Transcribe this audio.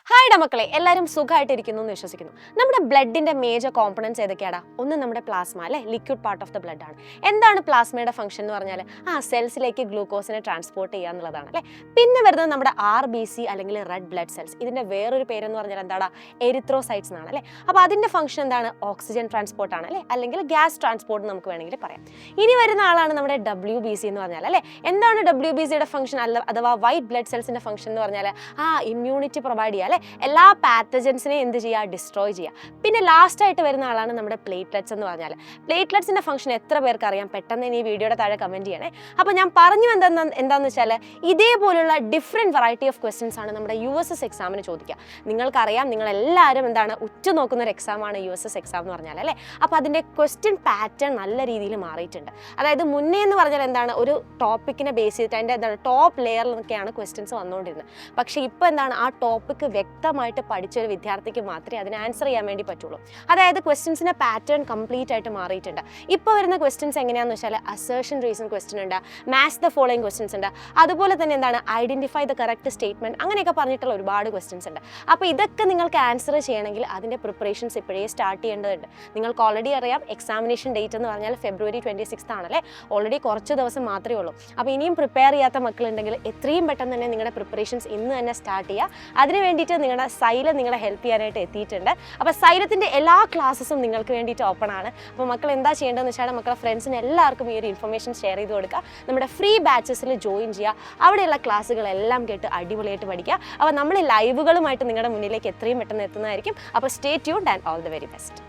Hi മക്കളെ, എല്ലാവരും സുഖമായിട്ടിരിക്കുന്നു എന്ന് വിശ്വസിക്കുന്നു. നമ്മുടെ ബ്ലഡിന്റെ മേജർ കോമ്പണൻസ് ഏതൊക്കെയാടാ? ഒന്ന് നമ്മുടെ പ്ലാസ്മ അല്ലെ, liquid part of the blood ആണ്. എന്താണ് പ്ലാസ്മയുടെ ഫംഗ്ഷൻ എന്ന് പറഞ്ഞാൽ സെൽസിലേക്ക് ഗ്ലൂക്കോസിനെ ട്രാൻസ്പോർട്ട് ചെയ്യുക എന്നുള്ളതാണ് അല്ലേ. പിന്നെ വരുന്നത് നമ്മുടെ RBC അല്ലെങ്കിൽ റെഡ് ബ്ലഡ് സെൽസ്. ഇതിന്റെ വേറൊരു പേരെന്ന് പറഞ്ഞാൽ എന്താണ്? എരിത്രോസൈറ്റ്സ് എന്നാണ് അല്ലേ. അപ്പോൾ അതിന്റെ ഫംഗ്ഷൻ എന്താണ്? ഓക്സിജൻ ട്രാൻസ്പോർട്ട് ആണ് അല്ലേ, അല്ലെങ്കിൽ ഗ്യാസ് ട്രാൻസ്പോർട്ട് നമുക്ക് വേണമെങ്കിൽ പറയാം. ഇനി വരുന്ന ആളാണ് നമ്മുടെ WBC എന്ന് പറഞ്ഞാൽ അല്ലേ. എന്താണ് WBCയുടെ ഫംഗ്ഷൻ അഥവാ വൈറ്റ് ബ്ലഡ് സെൽസിന്റെ ഫംഗ്ഷൻ എന്ന് പറഞ്ഞാൽ ഇമ്മ്യൂണിറ്റി പ്രൊവൈഡ് ചെയ്യുക അല്ലേ, എല്ലാ പാത്തജൻസിനെയും എന്ത് ചെയ്യുക? ഡിസ്ട്രോയ് ചെയ്യുക. പിന്നെ ലാസ്റ്റ് ആയിട്ട് വരുന്ന ആളാണ് നമ്മുടെ പ്ലേറ്റ്ലെറ്റ്സ് എന്ന് പറഞ്ഞാൽ. പ്ലേറ്റ്ലെറ്റ്സിന്റെ ഫംഗ്ഷൻ എത്ര പേർക്ക് അറിയാം? പെട്ടെന്ന് ഈ വീഡിയോയുടെ താഴെ കമന്റ് ചെയ്യണേ. അപ്പോൾ ഞാൻ പറഞ്ഞു എന്താണെന്ന് വെച്ചാൽ ഇതേപോലുള്ള ഡിഫറെൻറ്റ് വെറൈറ്റി ഓഫ് ക്വസ്റ്റ്യൻസ് ആണ് നമ്മുടെ USS എക്സാമിന് ചോദിക്കുക. നിങ്ങൾക്കറിയാം, നിങ്ങളെല്ലാവരും എന്താണ് ഉറ്റുനോക്കുന്ന ഒരു എക്സാമാണ് USS എക്സാം എന്ന് പറഞ്ഞാൽ അല്ലേ. അപ്പോൾ അതിൻ്റെ ക്വസ്റ്റ്യൻ പാറ്റേൺ നല്ല രീതിയിൽ മാറിയിട്ടുണ്ട്. അതായത് മുന്നേ എന്ന് പറഞ്ഞാൽ എന്താണ്, ഒരു ടോപ്പിക്കിനെ ബേസ് ചെയ്തിട്ട് അതിൻ്റെ എന്താണ് ടോപ്പ് ലെയറിൽ നിന്നൊക്കെയാണ് ക്വസ്റ്റ്യൻസ് വന്നുകൊണ്ടിരുന്നത്. പക്ഷേ ഇപ്പോൾ എന്താണ്, ആ ടോപ്പിക്ക് വ്യക്തമായിട്ട് പഠിച്ചൊരു വിദ്യാർത്ഥിക്ക് മാത്രമേ അതിന് ആൻസർ ചെയ്യാൻ വേണ്ടി പറ്റുള്ളൂ. അതായത് ക്വസ്റ്റ്യൻസിൻ്റെ പാറ്റേൺ കംപ്ലീറ്റ് ആയിട്ട് മാറിയിട്ടുണ്ട്. ഇപ്പോൾ വരുന്ന ക്വസ്റ്റ്യൻസ് എങ്ങനെയാണെന്ന് വെച്ചാൽ അസേർഷൻ റീസൺ ക്വസ്റ്റ്യൻ ഉണ്ട്, മാച്ച് ദ ഫോളോയിങ് ക്വസ്റ്റ്യൻസ് ഉണ്ട്, അതുപോലെ തന്നെ എന്താണ് ഐഡൻറ്റിഫൈ ദ കറക്റ്റ് സ്റ്റേറ്റ്മെൻറ്റ്, അങ്ങനെയൊക്കെ പറഞ്ഞിട്ടുള്ള ഒരുപാട് ക്വസ്റ്റ്യൻസ് ഉണ്ട്. അപ്പോൾ ഇതൊക്കെ നിങ്ങൾക്ക് ആൻസർ ചെയ്യണമെങ്കിൽ അതിൻ്റെ പ്രിപ്പറേഷൻസ് ഇപ്പോഴേ സ്റ്റാർട്ട് ചെയ്യേണ്ടതുണ്ട്. നിങ്ങൾക്ക് ഓൾറെഡി അറിയാം, എക്സാമിനേഷൻ ഡേറ്റ് എന്ന് പറഞ്ഞാൽ February 26 ആണല്ലേ. ഓൾറെഡി കുറച്ച് ദിവസം മാത്രമേ ഉള്ളൂ. അപ്പോൾ ഇനിയും പ്രിപ്പയർ ചെയ്യാത്ത മക്കളുണ്ടെങ്കിൽ എത്രയും പെട്ടെന്ന് തന്നെ നിങ്ങളുടെ പ്രിപ്പറേഷൻസ് ഇന്ന് തന്നെ സ്റ്റാർട്ട് ചെയ്യുക. അതിന് വേണ്ടിയിട്ട് നിങ്ങളുടെ സൈലം നിങ്ങളെ ഹെൽപ്പ് ചെയ്യാനായിട്ട് എത്തിയിട്ടുണ്ട്. അപ്പോൾ സൈലത്തിൻ്റെ എല്ലാ ക്ലാസ്സസും നിങ്ങൾക്ക് വേണ്ടിയിട്ട് ഓപ്പൺ ആണ്. അപ്പോൾ മക്കൾ എന്താ ചെയ്യേണ്ടതെന്ന് വെച്ചാൽ മക്കളുടെ ഫ്രണ്ട്സിന് എല്ലാവർക്കും ഈ ഒരു ഇൻഫർമേഷൻ ഷെയർ ചെയ്ത് കൊടുക്കുക. നമ്മുടെ ഫ്രീ ബാച്ചസിൽ ജോയിൻ ചെയ്യുക. അവിടെയുള്ള ക്ലാസ്സുകളെല്ലാം കേട്ട് അടിപൊളിയായിട്ട് പഠിക്കുക. അപ്പോൾ നമ്മൾ ലൈവുകളുമായിട്ട് നിങ്ങളുടെ മുന്നിലേക്ക് എത്രയും പെട്ടെന്ന് എത്തുന്നതായിരിക്കും. അപ്പോൾ stay tuned and all the very best.